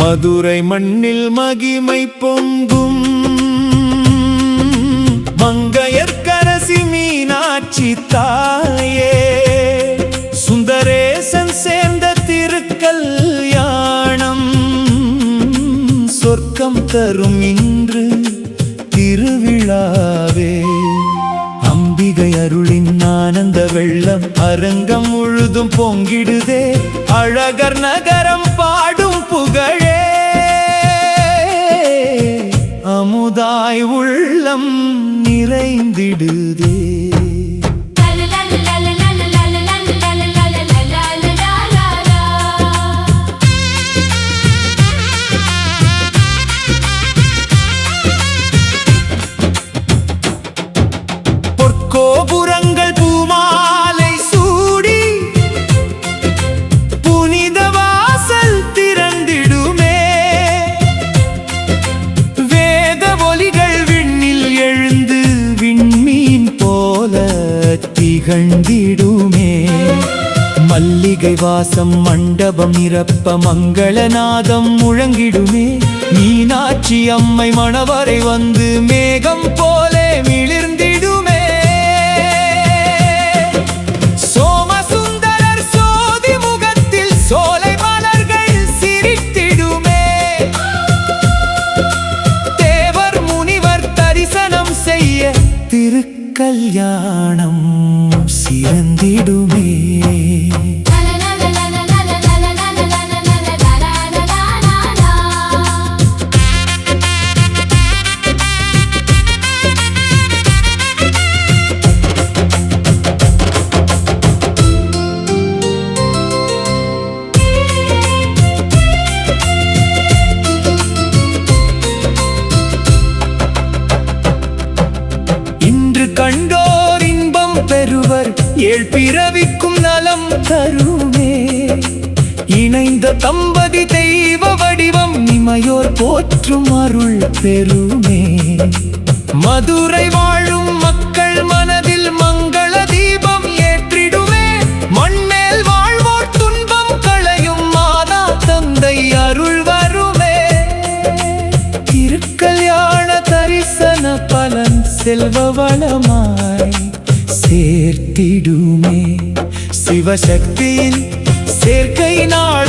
மதுரை மண்ணில் மகிமை பொங்கும் மங்கையர்க்கரசி மீனாட்சி தாயே, சுந்தரேசன் சேர்ந்த திருக்கல்யாணம் சொர்க்கம் தரும் இன்று திருவிழாவே. அம்பிகை அருளின் ஆனந்த வெள்ளம் அரங்கம் முழுதும் பொங்கிடுதே, அழகர் நகரம் பாடும் புகழே. அமுதாய் உள்ளம் நிறைந்திடுதே. கோபுரங்கள் பூமாலை சூடி புனித வாசல் திறந்திடுமே, வேத ஒலிகள் விண்ணில் எழுந்து விண்மீன் போல திகழ்ந்திடுமே. மல்லிகை வாசம் மண்டபம் நிரப்ப மங்களநாதம் முழங்கிடுமே. மீனாட்சி அம்மை மணவரை வந்து மேகம் போலே மிளிர்ந்திடுமே. திருக்கல்யாணம் சிறந்திடுமே. கண்டோர் இன்பம் பெறுவர், ஏழ் பிறவிக்கும் நலம் தருமே. இணைந்த தம்பதி தெய்வ வடிவம் இமையோர் போற்றும் அருள் பெறுமே. மதுரை வாழும் மக்கள் மனதில் மங்கள தீபம் ஏற்றிடுமே. மண்மேல் வாழ்வோர் துன்பம் களையும் மாதா தந்தை அருள் வருமே. திருக்கல்யாண தரிசன பலன் செல்வ வளமாய் சேர்த்திடுமே. சிவசக்தியின் சேர்க்கை நாள்